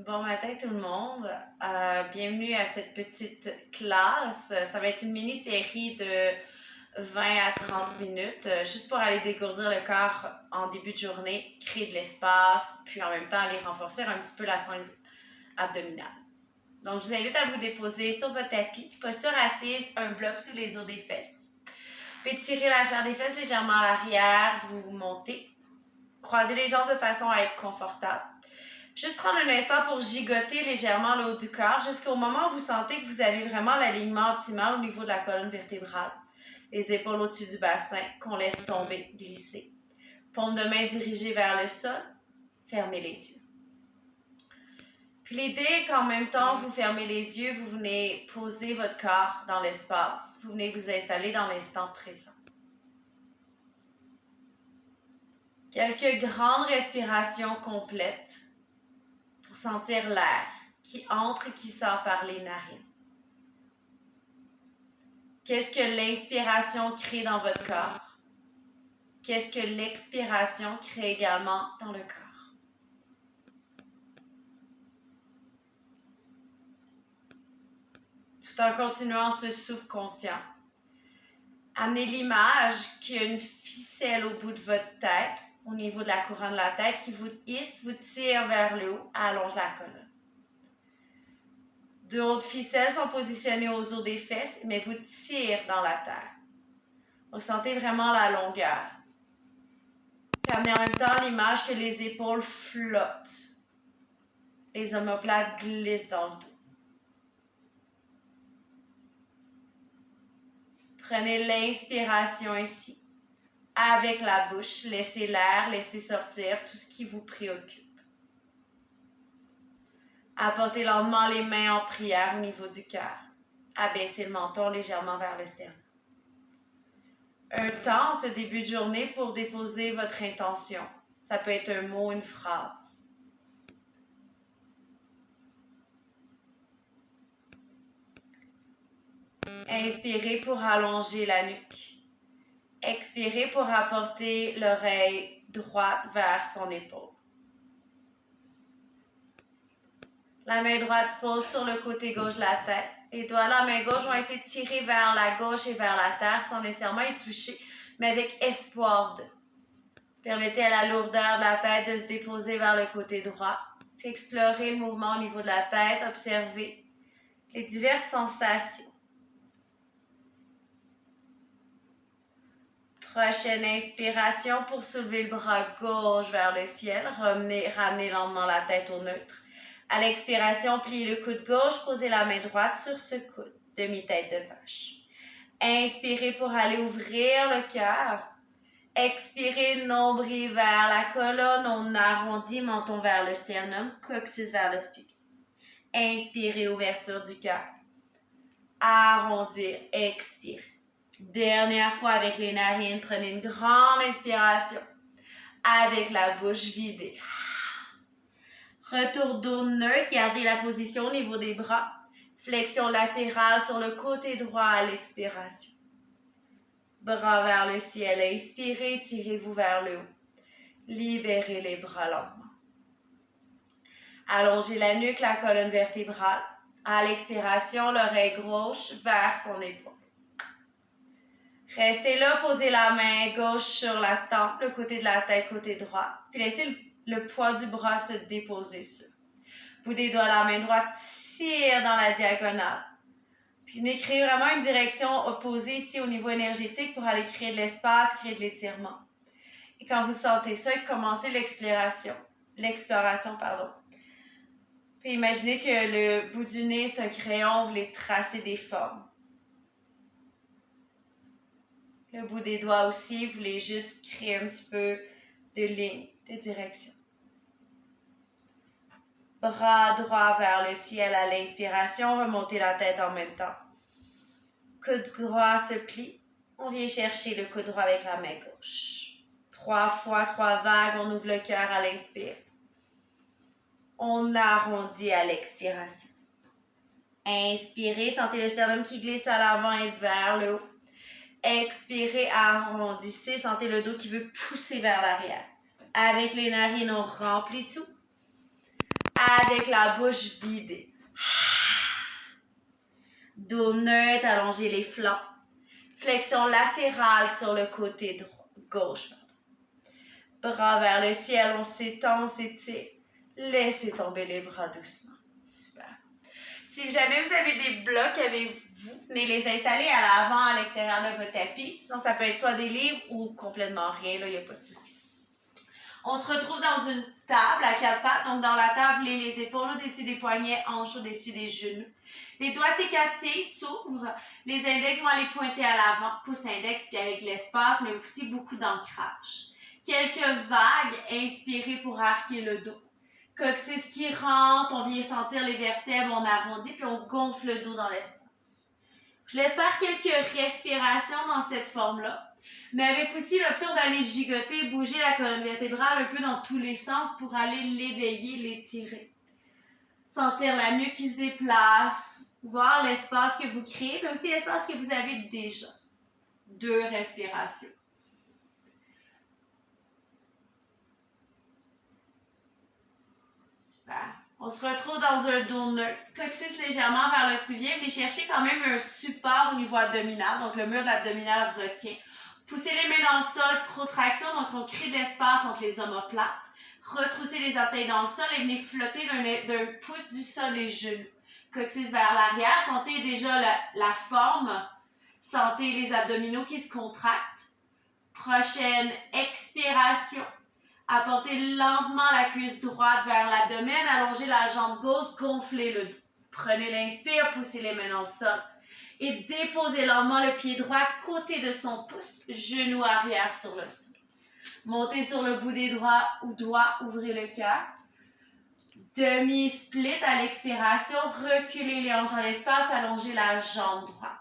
Bon matin tout le monde. Bienvenue à cette petite classe. Ça va être une mini-série de 20 à 30 minutes, juste pour aller dégourdir le corps en début de journée, créer de l'espace, puis en même temps aller renforcer un petit peu la sangle abdominale. Donc, je vous invite à vous déposer sur votre tapis, posture assise, un bloc sous les os des fesses. Puis étirez la chair des fesses légèrement à l'arrière, vous montez. Croisez les jambes de façon à être confortable. Juste prendre un instant pour gigoter légèrement le haut du corps jusqu'au moment où vous sentez que vous avez vraiment l'alignement optimal au niveau de la colonne vertébrale. Les épaules au-dessus du bassin qu'on laisse tomber, glisser. Paume de main dirigée vers le sol. Fermez les yeux. Puis l'idée est qu'en même temps vous fermez les yeux, vous venez poser votre corps dans l'espace. Vous venez vous installer dans l'instant présent. Quelques grandes respirations complètes pour sentir l'air qui entre et qui sort par les narines. Qu'est-ce que l'inspiration crée dans votre corps? Qu'est-ce que l'expiration crée également dans le corps? Tout en continuant ce souffle conscient, amenez l'image qu'il y a une ficelle au bout de votre tête, au niveau de la couronne de la tête, qui vous hisse, vous tire vers le haut, allonge la colonne. Deux autres ficelles sont positionnées aux os des fesses, mais vous tirent dans la terre. Vous sentez vraiment la longueur. Puis amenez en même temps l'image que les épaules flottent. Les omoplates glissent dans le dos. Prenez l'inspiration ici. Avec la bouche, laissez l'air, laissez sortir tout ce qui vous préoccupe. Apportez lentement les mains en prière au niveau du cœur. Abaissez le menton légèrement vers le sternum. Un temps, ce début de journée, pour déposer votre intention. Ça peut être un mot, une phrase. Inspirez pour allonger la nuque. Expirez pour apporter l'oreille droite vers son épaule. La main droite se pose sur le côté gauche de la tête. Les doigts de la main gauche vont essayer de tirer vers la gauche et vers la terre sans nécessairement y toucher, mais avec espoir de. Permettez à la lourdeur de la tête de se déposer vers le côté droit. Puis explorez le mouvement au niveau de la tête. Observez les diverses sensations. Prochaine inspiration pour soulever le bras gauche vers le ciel. Ramenez lentement la tête au neutre. À l'expiration, pliez le coude gauche, posez la main droite sur ce coude, demi-tête de vache. Inspirez pour aller ouvrir le cœur. Expirez, nombril vers la colonne, on arrondit, menton vers le sternum, coccyx vers le sphincter. Inspirez, ouverture du cœur. Arrondir, expirez. Dernière fois avec les narines, prenez une grande inspiration. Avec la bouche vidée. Retour dos neutre, gardez la position au niveau des bras. Flexion latérale sur le côté droit à l'expiration. Bras vers le ciel, inspirez, tirez-vous vers le haut. Libérez les bras lentement. Allongez la nuque, la colonne vertébrale. À l'expiration, l'oreille gauche vers son épaule. Restez là, posez la main gauche sur la tempe, le côté de la tête, côté droit. Puis laissez le poids du bras se déposer sur. Bout des doigts, la main droite tire dans la diagonale. Puis venez créer vraiment une direction opposée ici au niveau énergétique pour aller créer de l'espace, créer de l'étirement. Et quand vous sentez ça, commencez l'exploration. Puis imaginez que le bout du nez, c'est un crayon, vous voulez tracer des formes. Le bout des doigts aussi, vous voulez juste créer un petit peu de ligne, de direction. Bras droit vers le ciel à l'inspiration, remontez la tête en même temps. Coude droit se plie. On vient chercher le coude droit avec la main gauche. 3 fois, 3 vagues, on ouvre le cœur à l'inspire. On arrondit à l'expiration. Inspirez, sentez le sternum qui glisse à l'avant et vers le haut. Expirez, arrondissez, sentez le dos qui veut pousser vers l'arrière. Avec les narines, on remplit tout. avec la bouche vidée. Dos neutre, allongez les flancs. Flexion latérale sur le côté droit, gauche. Bras vers le ciel, on s'étend, on s'étire. Laissez tomber les bras doucement. Super. Si jamais vous avez des blocs avec vous, venez les installer à l'avant, à l'extérieur de votre tapis. Sinon, ça peut être soit des livres ou complètement rien, là, il n'y a pas de souci. On se retrouve dans une table à 4 pattes. Donc, dans la table, les épaules au-dessus des poignets, hanches au-dessus des genoux. Les doigts s'écartent, s'ouvrent. Les index vont aller pointer à l'avant. Pouce index, puis avec l'espace, mais aussi beaucoup d'ancrage. Quelques vagues, inspirez pour arquer le dos. Coccyx qui rentre, on vient sentir les vertèbres, on arrondit, puis on gonfle le dos dans l'espace. Je laisse faire quelques respirations dans cette forme-là. Mais avec aussi l'option d'aller gigoter, bouger la colonne vertébrale un peu dans tous les sens pour aller l'éveiller, l'étirer. Sentir la nuque qui se déplace, voir l'espace que vous créez, mais aussi l'espace que vous avez déjà. 2 respirations. Super. On se retrouve dans un dos neutre. Coccyx légèrement vers le spluvien. Venez chercher quand même un support au niveau abdominal. Donc le mur de l'abdominal retient. Poussez les mains dans le sol, protraction, donc on crée de l'espace entre les omoplates. Retroussez les orteils dans le sol et venez flotter d'un pouce du sol les genoux. Coccyx vers l'arrière, sentez déjà la forme, sentez les abdominaux qui se contractent. Prochaine expiration, apportez lentement la cuisse droite vers l'abdomen, allongez la jambe gauche, gonflez le dos. Prenez l'inspire, poussez les mains dans le sol. Et déposez lentement le pied droit à côté de son pouce, genou arrière sur le sol. Montez sur le bout des doigts, ouvrez le cœur. Demi-split à l'expiration, reculez les hanches dans l'espace, allongez la jambe droite.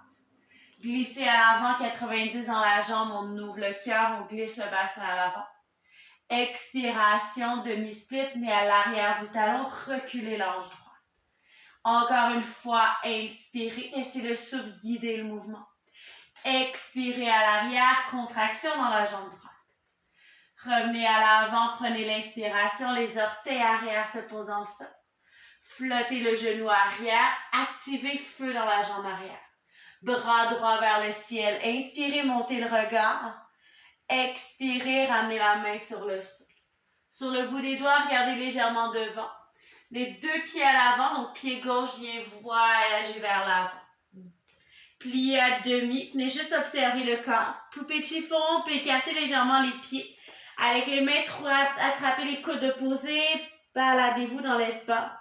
Glissez à l'avant, 90 dans la jambe, on ouvre le cœur, on glisse le bassin à l'avant. Expiration, demi-split, mais à l'arrière du talon, reculez l'hanche droite. Encore une fois, inspirez, laissez le souffle guider le mouvement. Expirez à l'arrière, contraction dans la jambe droite. Revenez à l'avant, prenez l'inspiration, les orteils arrière se posent dans le sol. Flottez le genou arrière, activez feu dans la jambe arrière. Bras droit vers le ciel, inspirez, montez le regard. Expirez, ramenez la main sur le sol. Sur le bout des doigts, regardez légèrement devant. Les 2 pieds à l'avant, donc pied gauche vient voyager vers l'avant. Pliez à demi, venez juste observer le corps. Poupée de chiffon, on peut écarter légèrement les pieds. Avec les mains droites, attrapez les coudes opposés, baladez-vous dans l'espace.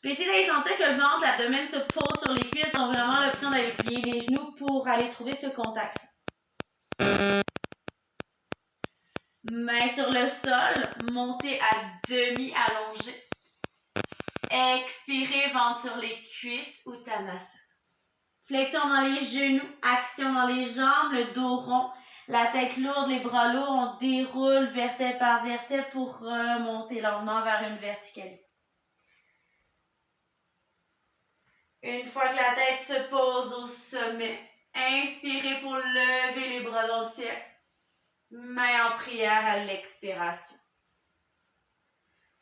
Puis essayez d'aller sentir que le ventre, l'abdomen se pose sur les cuisses, donc vraiment l'option d'aller plier les genoux pour aller trouver ce contact. Main sur le sol, montez à demi allongé. Expirez, ventre sur les cuisses, Uttanasana. Flexion dans les genoux, action dans les jambes, le dos rond, la tête lourde, les bras lourds. On déroule vertèbre par vertèbre pour remonter lentement vers une verticalité. Une fois que la tête se pose au sommet, inspirez pour lever les bras dans le ciel. Main en prière à l'expiration.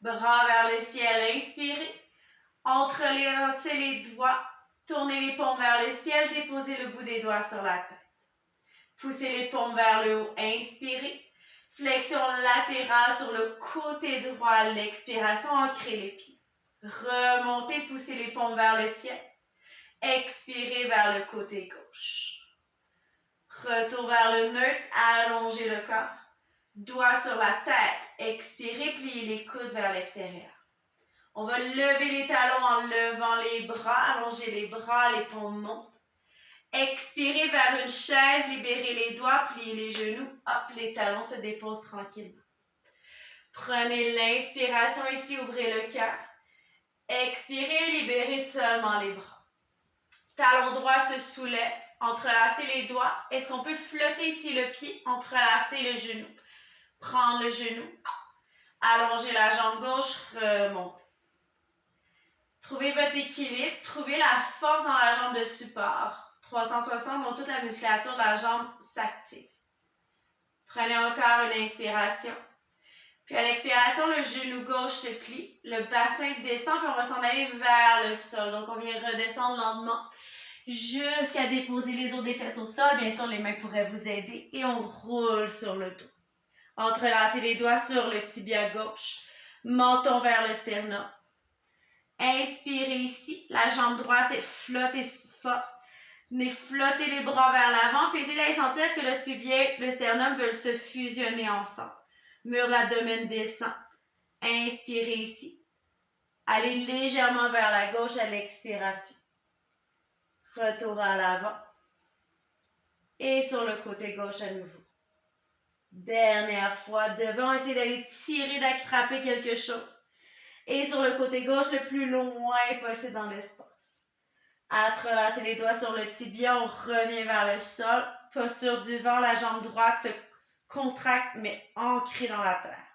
Bras vers le ciel, inspirez. Entrelacez les doigts, tournez les paumes vers le ciel, déposez le bout des doigts sur la tête. Poussez les paumes vers le haut, inspirez. Flexion latérale sur le côté droit à l'expiration, ancrez les pieds. Remontez, poussez les paumes vers le ciel. Expirez vers le côté gauche. Retour vers le neutre, allongez le corps. Doigts sur la tête, expirez, pliez les coudes vers l'extérieur. On va lever les talons en levant les bras, allonger les bras, les paumes montent. Expirez vers une chaise, libérez les doigts, pliez les genoux, hop, les talons se déposent tranquillement. Prenez l'inspiration ici, ouvrez le cœur. Expirez, libérez seulement les bras. Talon droit se soulève, entrelacez les doigts. Est-ce qu'on peut flotter ici le pied, entrelacer le genou? Prendre le genou, allonger la jambe gauche, remonter. Trouvez votre équilibre, trouvez la force dans la jambe de support. 360, donc toute la musculature de la jambe s'active. Prenez encore une inspiration. Puis à l'expiration, le genou gauche se plie, le bassin descend, puis on va s'en aller vers le sol. Donc on vient redescendre lentement jusqu'à déposer les os des fesses au sol. Bien sûr, les mains pourraient vous aider. Et on roule sur le dos. Entrelacez les doigts sur le tibia gauche. Menton vers le sternum. Inspirez ici. La jambe droite est flottée forte. Mais flottez les bras vers l'avant. Puis essayez de sentir que le spibien, le sternum veulent se fusionner ensemble. Mur de l'abdomen descend. Inspirez ici. Allez légèrement vers la gauche à l'expiration. Retour à l'avant. Et sur le côté gauche à nouveau. Dernière fois, devant, essayez d'aller tirer, d'attraper quelque chose. Et sur le côté gauche, le plus loin possible dans l'espace. Entrelacez les doigts sur le tibia, on revient vers le sol. Posture du vent, la jambe droite se contracte, mais ancrée dans la terre.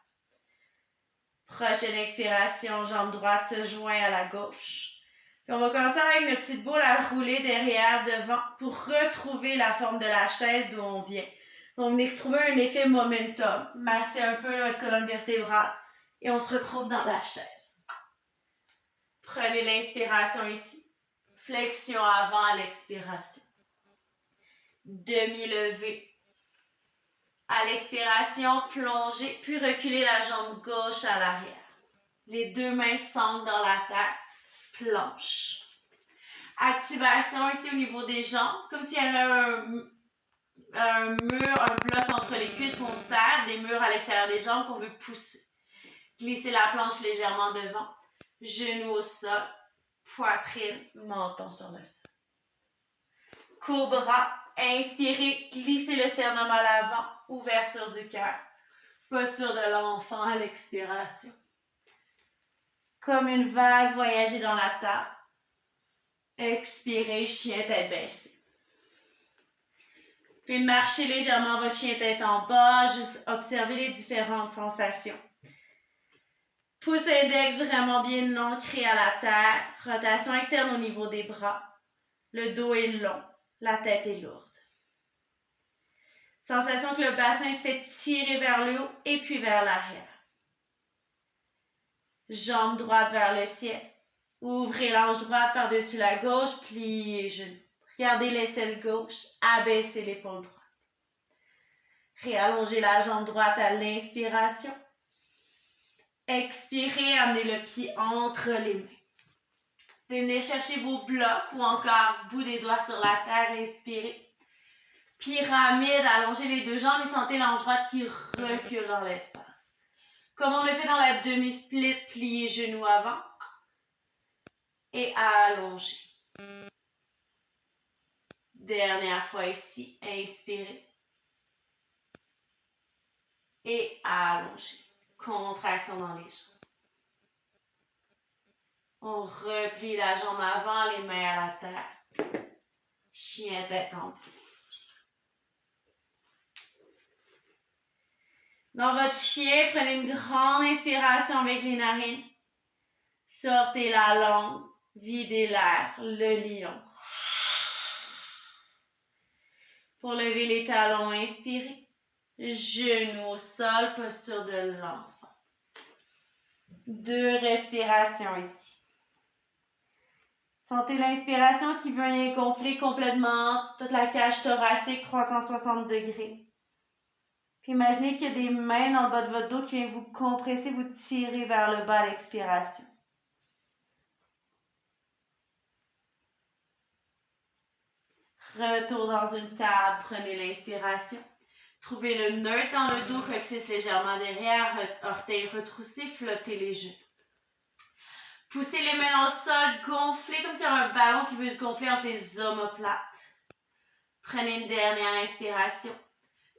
Prochaine expiration, jambe droite se joint à la gauche. Puis on va commencer avec une petite boule à rouler derrière, devant, pour retrouver la forme de la chaise d'où on vient. Donc, venez trouver un effet momentum. Massez un peu notre colonne vertébrale et on se retrouve dans la chaise. Prenez l'inspiration ici. Flexion avant à l'expiration. Demi-levée. À l'expiration, plongez, puis reculez la jambe gauche à l'arrière. Les deux mains s'ancrent dans la terre. Planche. Activation ici au niveau des jambes, comme s'il y avait un mur, un bloc entre les cuisses qu'on serre, des murs à l'extérieur des jambes qu'on veut pousser. Glissez la planche légèrement devant, genoux au sol, poitrine, menton sur le sol. Cobra, inspirez, glissez le sternum à l'avant, ouverture du cœur. Posture de l'enfant à l'expiration. Comme une vague, voyagez dans la table. Expirez, chien tête baissée. Puis marchez légèrement votre chien tête en bas, juste observez les différentes sensations. Pouce index vraiment bien ancré à la terre, rotation externe au niveau des bras. Le dos est long, la tête est lourde. Sensation que le bassin se fait tirer vers le haut et puis vers l'arrière. Jambe droite vers le ciel. Ouvrez l'ange droite par-dessus la gauche, pliez les genoux. Regardez l'aisselle gauche, abaissez l'épaule droite. Réallongez la jambe droite à l'inspiration. Expirez, amenez le pied entre les mains. Venez chercher vos blocs ou encore bout des doigts sur la terre, inspirez. Pyramide, allongez les deux jambes et sentez l'ange droite qui recule dans l'espace. Comme on le fait dans la demi-split, pliez genoux avant et allongez. Dernière fois ici, inspirez et allongez. Contraction dans les jambes. On replie la jambe avant, les mains à la terre. Chien tête en bas. Dans votre chien, prenez une grande inspiration avec les narines. Sortez la langue, videz l'air, le lion. Pour lever les talons, inspirez. Genoux au sol, posture de l'enfant. 2 respirations ici. Sentez l'inspiration qui vient gonfler complètement toute la cage thoracique, 360 degrés. Puis imaginez qu'il y a des mains dans le bas de votre dos qui viennent vous compresser, vous tirer vers le bas à l'expiration. Retour dans une table, prenez l'inspiration. Trouvez le neutre dans le dos, coccyx légèrement derrière, orteils retroussés, flottez les genoux. Poussez les mains dans le sol, gonflez comme s'il y avait un ballon qui veut se gonfler entre les omoplates. Prenez une dernière inspiration.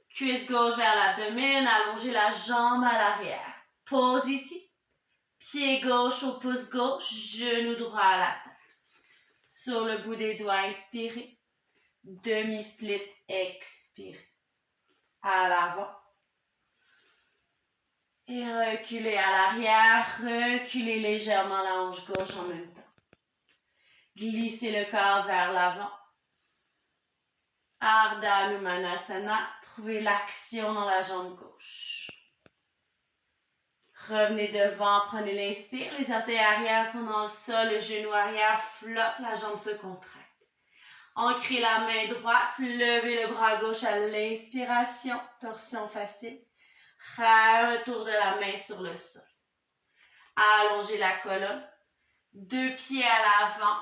Cuisse gauche vers l'abdomen, allongez la jambe à l'arrière. Pause ici. Pied gauche au pouce gauche, genou droit à la tête. Sur le bout des doigts, inspirez. Demi-split, expirez. À l'avant. Et reculez à l'arrière, reculez légèrement la hanche gauche en même temps. Glissez le corps vers l'avant. Ardha Manasana, trouvez l'action dans la jambe gauche. Revenez devant, prenez l'inspire. Les orteils arrière sont dans le sol, le genou arrière flotte, la jambe se contracte. Ancrez la main droite, levez le bras gauche à l'inspiration, torsion facile. Retour de la main sur le sol. Allongez la colonne. 2 pieds à l'avant.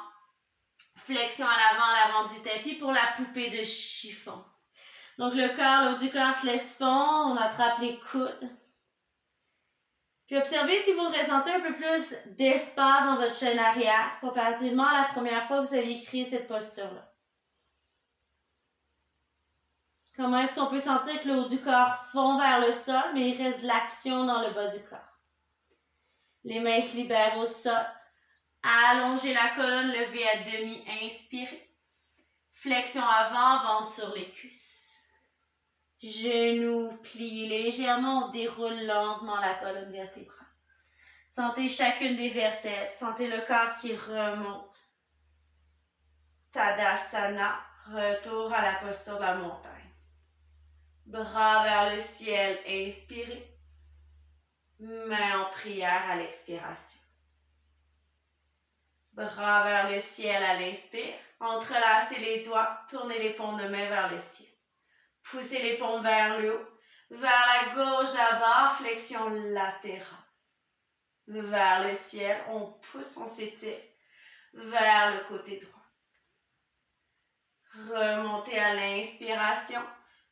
Flexion à l'avant du tapis pour la poupée de chiffon. Donc le corps, le haut du corps se laisse fondre, on attrape les coudes. Puis observez si vous ressentez un peu plus d'espace dans votre chaîne arrière comparativement à la première fois que vous aviez créé cette posture-là. Comment est-ce qu'on peut sentir que le haut du corps fond vers le sol, mais il reste de l'action dans le bas du corps. Les mains se libèrent au sol. Allongez la colonne, levez à demi, inspirez. Flexion avant, ventre sur les cuisses. Genoux pliés légèrement, on déroule lentement la colonne vertébrale. Sentez chacune des vertèbres, sentez le corps qui remonte. Tadasana, retour à la posture de la montagne. Bras vers le ciel, inspirez. Main en prière à l'expiration. Bras vers le ciel à l'inspire. Entrelacez les doigts, tournez les paumes de main vers le ciel. Poussez les paumes vers le haut. Vers la gauche d'abord, flexion latérale. Vers le ciel, on pousse, on s'étire. Vers le côté droit. Remontez à l'inspiration.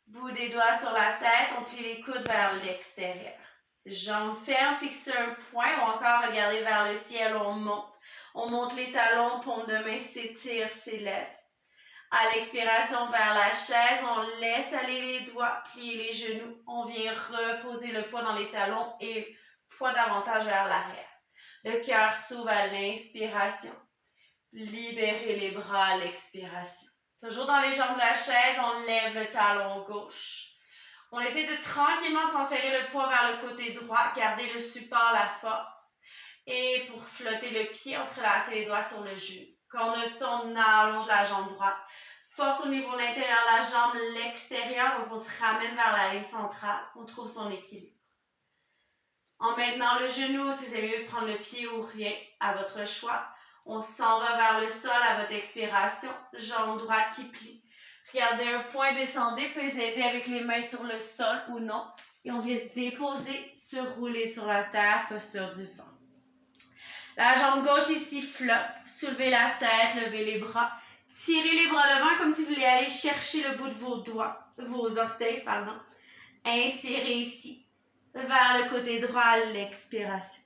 Bout des doigts sur la tête, on plie les coudes vers l'extérieur. Jambes fermes, fixez un point ou encore regardez vers le ciel, on monte. On monte les talons, paume de main s'étire, s'élève. À l'expiration vers la chaise, on laisse aller les doigts, plier les genoux. On vient reposer le poids dans les talons et poids davantage vers l'arrière. Le cœur s'ouvre à l'inspiration. Libérez les bras à l'expiration. Toujours dans les jambes de la chaise, on lève le talon gauche. On essaie de tranquillement transférer le poids vers le côté droit, garder le support, la force. Et pour flotter le pied, entrelacer les doigts sur le genou. Quand on a ça, on allonge la jambe droite. Force au niveau de l'intérieur de la jambe, l'extérieur, donc on se ramène vers la ligne centrale. On trouve son équilibre. En maintenant le genou, si vous avez mieux prendre le pied ou rien, à votre choix. On s'en va vers le sol à votre expiration. Jambe droite qui plie. Regardez un point, descendez, peut les aider avec les mains sur le sol ou non. Et on vient se déposer, se rouler sur la terre, posture du vent. La jambe gauche ici flotte. Soulevez la tête, levez les bras. Tirez les bras devant comme si vous vouliez aller chercher le bout de vos doigts, vos orteils, pardon. Inspirez ici, vers le côté droit à l'expiration.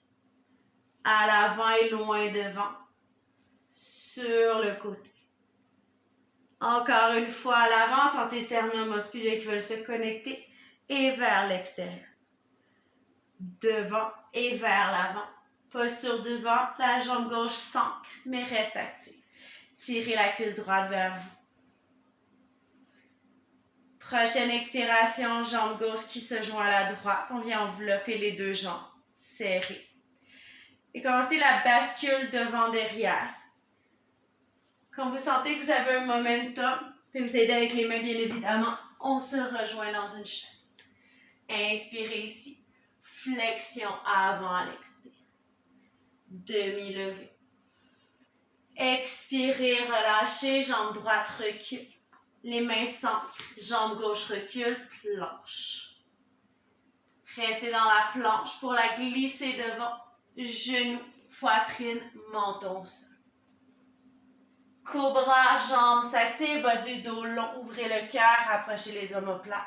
À l'avant et loin devant. Sur le côté. Encore une fois à l'avant, sentez sternum musculaire qui veulent se connecter et vers l'extérieur. Devant et vers l'avant. Posture devant, la jambe gauche s'ancre mais reste active. Tirez la cuisse droite vers vous. Prochaine expiration, jambe gauche qui se joint à la droite. On vient envelopper les deux jambes. Serrez. Et commencez la bascule devant-derrière. Quand vous sentez que vous avez un momentum, puis vous aidez avec les mains bien évidemment, on se rejoint dans une chaise. Inspirez ici. Flexion avant à l'expire. Demi-levée. Expirez, relâchez, jambe droite recule. Les mains s'ancrent, jambe gauche recule, planche. Restez dans la planche pour la glisser devant. Genoux, poitrine, menton au sol. Cobra, jambes s'activent, bas du dos long, ouvrez le cœur, rapprochez les omoplates.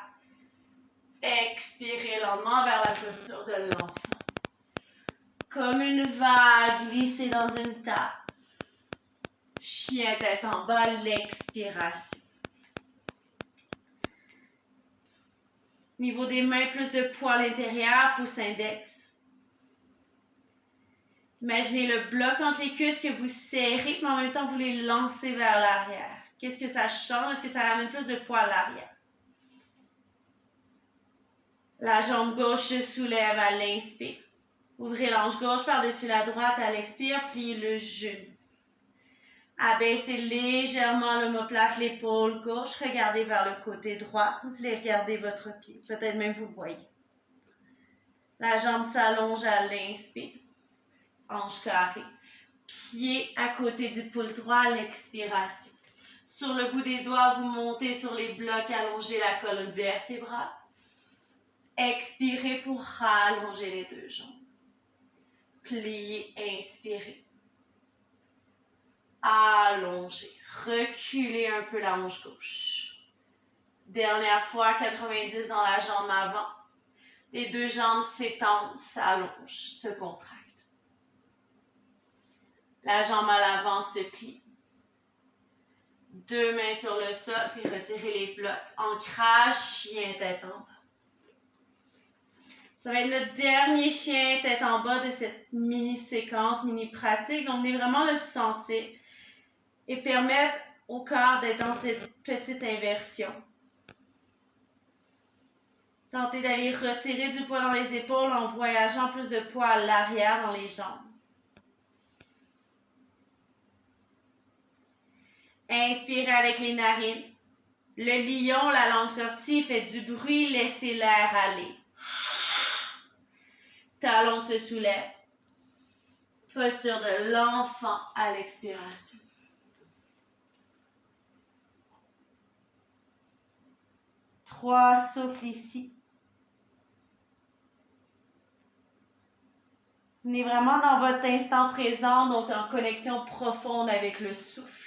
Expirez lentement vers la posture de l'enfant. Comme une vague, glissez dans une table. Chien tête en bas, l'expiration. Niveau des mains, plus de poids à l'intérieur, pouce index. Imaginez le bloc entre les cuisses que vous serrez, mais en même temps, vous les lancez vers l'arrière. Qu'est-ce que ça change? Est-ce que ça ramène plus de poids à l'arrière? La jambe gauche se soulève à l'inspire. Ouvrez l'ange gauche par-dessus la droite à l'expire, pliez le genou. Abaissez légèrement l'omoplate, l'épaule gauche. Regardez vers le côté droit. Vous allez regarder votre pied. Peut-être même vous le voyez. La jambe s'allonge à l'inspire. Hanche carrée. Pied à côté du pouce droit à l'expiration. Sur le bout des doigts, vous montez sur les blocs, allongez la colonne vertébrale. Expirez pour rallonger les deux jambes. Pliez, inspirez. Allongez. Reculez un peu la hanche gauche. Dernière fois, 90 dans la jambe avant. Les deux jambes s'étendent, s'allongent, se contractent. La jambe à l'avant se plie. Deux mains sur le sol, puis retirez les blocs. Ancrage, chien tête en bas. Ça va être notre dernier chien tête en bas de cette mini-séquence, mini-pratique. Donc, venez vraiment le sentir et permettre au corps d'être dans cette petite inversion. Tentez d'aller retirer du poids dans les épaules en voyageant plus de poids à l'arrière dans les jambes. Inspirez avec les narines. Le lion, la langue sortie, fait du bruit, laissez l'air aller. Talon se soulève. Posture de l'enfant à l'expiration. Trois souffles ici. Venez vraiment dans votre instant présent, donc en connexion profonde avec le souffle.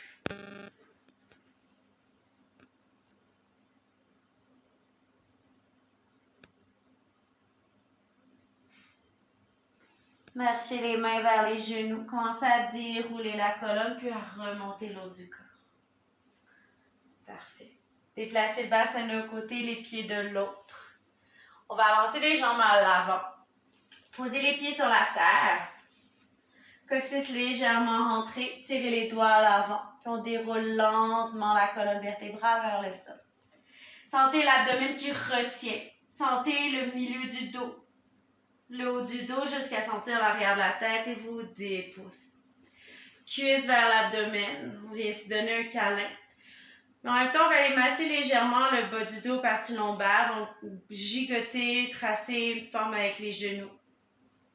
Marchez les mains vers les genoux. Commencez à dérouler la colonne, puis à remonter l'eau du corps. Parfait. Déplacez le bassin d'un côté, les pieds de l'autre. On va avancer les jambes à l'avant. Posez les pieds sur la terre. Coccyx légèrement rentré. Tirez les doigts à l'avant. Puis on déroule lentement la colonne vertébrale vers le sol. Sentez l'abdomen qui retient. Sentez le milieu du dos. Le haut du dos jusqu'à sentir l'arrière de la tête et vous déposez. Cuisse vers l'abdomen. Vous venez se donner un câlin. Mais en même temps, on va aller masser légèrement le bas du dos, partie lombaire. Donc, gigoter, tracer une forme avec les genoux.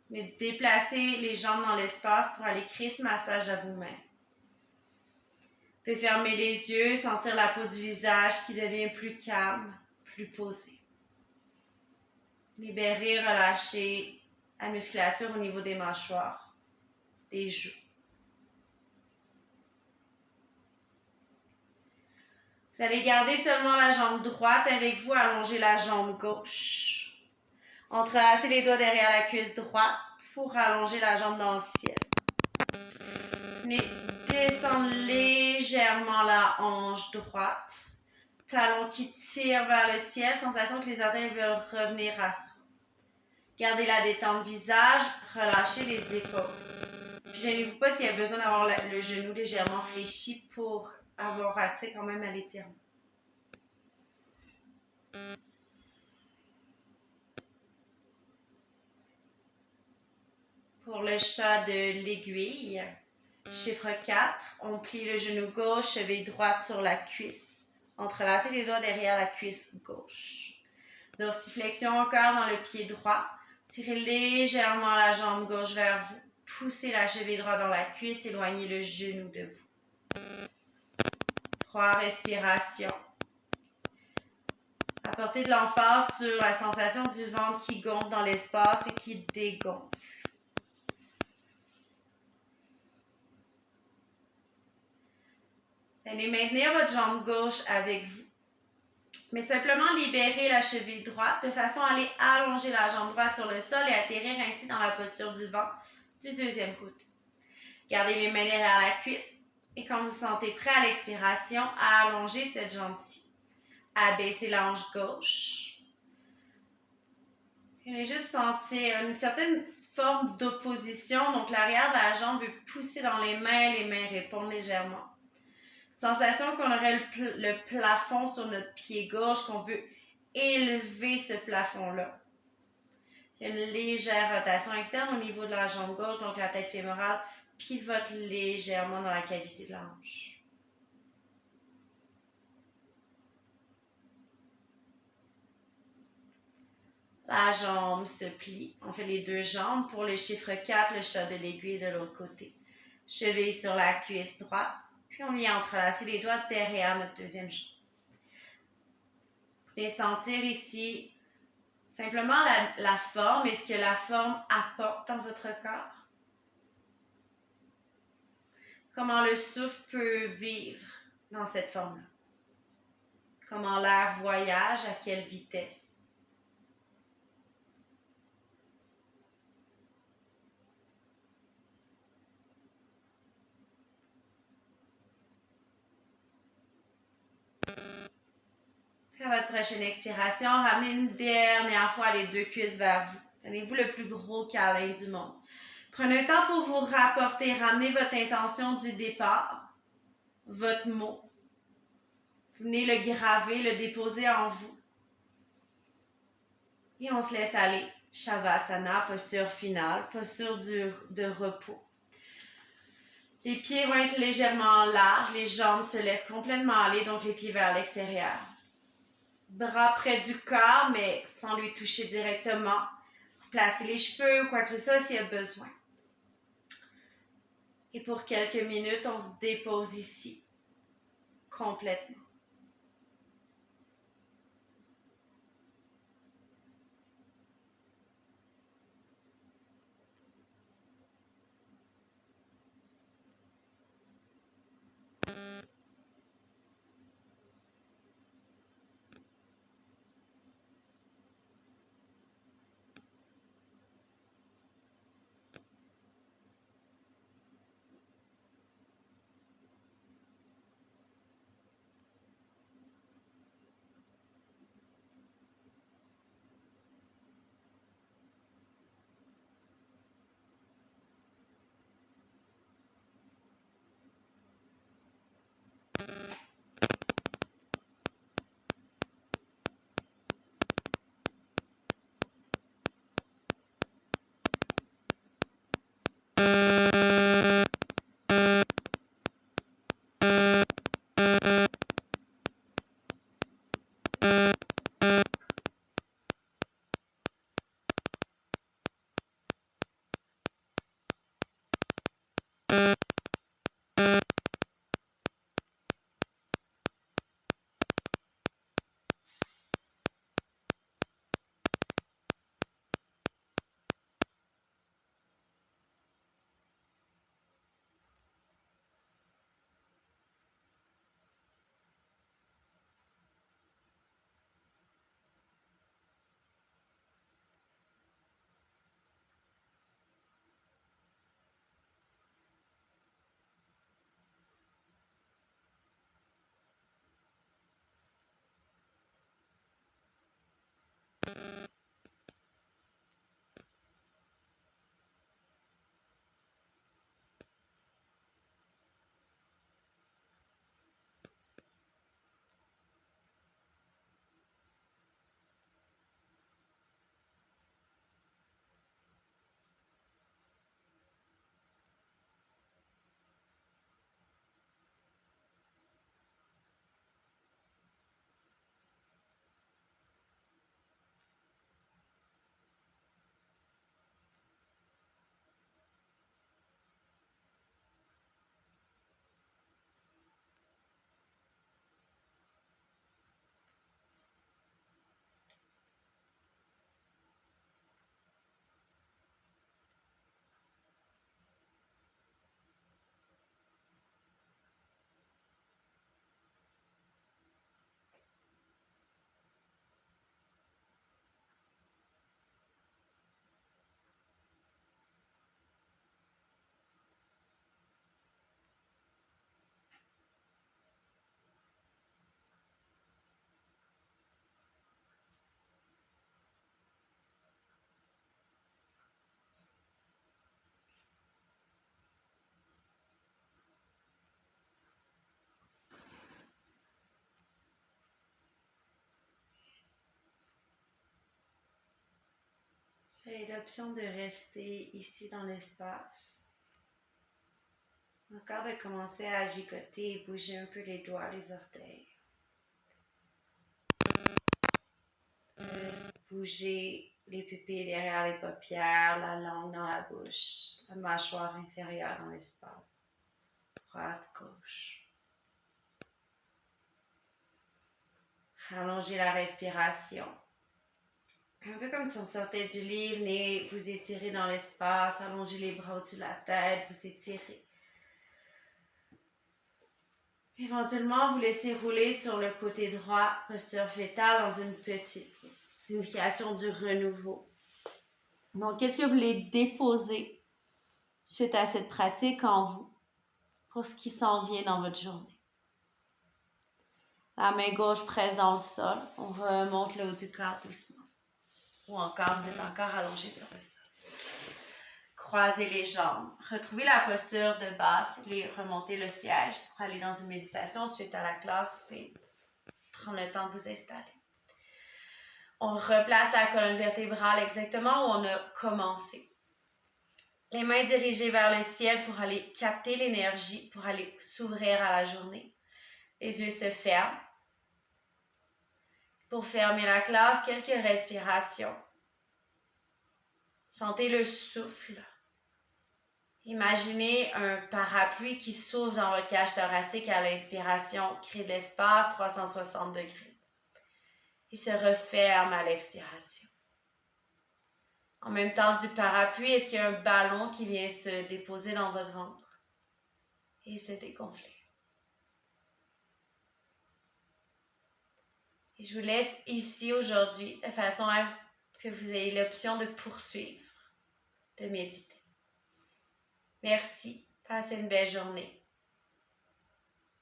Mais déplacer les jambes dans l'espace pour aller créer ce massage à vous-même. Vous pouvez fermer les yeux, sentir la peau du visage qui devient plus calme, plus posée. Libérer, relâcher la musculature au niveau des mâchoires, des joues. Vous allez garder seulement la jambe droite avec vous, allonger la jambe gauche. Entrelacez les doigts derrière la cuisse droite pour allonger la jambe dans le ciel. Venez descendre légèrement la hanche droite. Talon qui tire vers le ciel, sensation que les orteils veulent revenir à soi. Gardez la détente visage, relâchez les épaules. Puis gênez-vous pas s'il y a besoin d'avoir le genou légèrement fléchi pour avoir accès quand même à l'étirement. Pour le chat de l'aiguille, chiffre 4, on plie le genou gauche, cheville droite sur la cuisse. Entrelacez les doigts derrière la cuisse gauche. Dorsiflexion encore dans le pied droit. Tirez légèrement la jambe gauche vers vous. Poussez la cheville droite dans la cuisse, éloignez le genou de vous. 3 respirations. Apportez de l'emphase sur la sensation du ventre qui gonfle dans l'espace et qui dégonfle. Allez maintenir votre jambe gauche avec vous. Mais simplement libérer la cheville droite de façon à aller allonger la jambe droite sur le sol et atterrir ainsi dans la posture du ventre du deuxième côté. Gardez les mains derrière la cuisse et quand vous vous sentez prêt à l'expiration, à allonger cette jambe-ci. Abaissez la hanche gauche. Vous allez juste sentir une certaine forme d'opposition. Donc l'arrière de la jambe veut pousser dans les mains répondent légèrement. Sensation qu'on aurait le plafond sur notre pied gauche, qu'on veut élever ce plafond-là. Il y a une légère rotation externe au niveau de la jambe gauche, donc la tête fémorale pivote légèrement dans la cavité de la hanche. La jambe se plie. On fait les deux jambes. Pour le chiffre 4, le chat de l'aiguille de l'autre côté. Cheville sur la cuisse droite. Puis on vient entrelacer les doigts derrière notre deuxième jambe. Vous pouvez sentir ici simplement la forme et ce que la forme apporte dans votre corps. Comment le souffle peut vivre dans cette forme-là. Comment l'air voyage, à quelle vitesse. Puis à votre prochaine expiration, ramenez une dernière fois les deux cuisses vers vous. Donnez-vous le plus gros câlin du monde. Prenez un temps pour vous rapporter, ramenez votre intention du départ, votre mot. Venez le graver, le déposer en vous. Et on se laisse aller. Shavasana, posture finale, posture de repos. Les pieds vont être légèrement larges, les jambes se laissent complètement aller, donc les pieds vers l'extérieur. Bras près du corps, mais sans lui toucher directement. Placez les cheveux ou quoi que ce soit s'il y a besoin. Et pour quelques minutes, on se dépose ici, complètement. Vous avez l'option de rester ici dans l'espace. Encore de commencer à gigoter et bouger un peu les doigts, les orteils. Bouger les pupilles derrière les paupières, la langue dans la bouche, la mâchoire inférieure dans l'espace. Droite, gauche. Allongez la respiration. Un peu comme si on sortait du lit, venez vous étirer dans l'espace, allongez les bras au-dessus de la tête, vous étirez. Éventuellement, vous laissez rouler sur le côté droit, posture fétale dans une petite signification du renouveau. Donc, qu'est-ce que vous voulez déposer suite à cette pratique en vous pour ce qui s'en vient dans votre journée? La main gauche presse dans le sol, on remonte le haut du corps doucement. Ou encore, vous êtes encore allongé sur le sol. Croisez les jambes. Retrouvez la posture de base. Vous voulez remonter le siège pour aller dans une méditation suite à la classe. Vous pouvez prendre le temps de vous installer. On replace la colonne vertébrale exactement où on a commencé. Les mains dirigées vers le ciel pour aller capter l'énergie, pour aller s'ouvrir à la journée. Les yeux se ferment. Pour fermer la classe, quelques respirations. Sentez le souffle. Imaginez un parapluie qui s'ouvre dans votre cage thoracique à l'inspiration, crée de l'espace 360 degrés. Et se referme à l'expiration. En même temps du parapluie, est-ce qu'il y a un ballon qui vient se déposer dans votre ventre et se dégonfler? Et je vous laisse ici aujourd'hui de façon à que vous ayez l'option de poursuivre, de méditer. Merci. Passez une belle journée.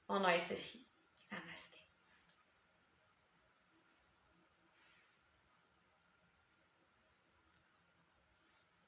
Mon nom est Sophie. Namaste.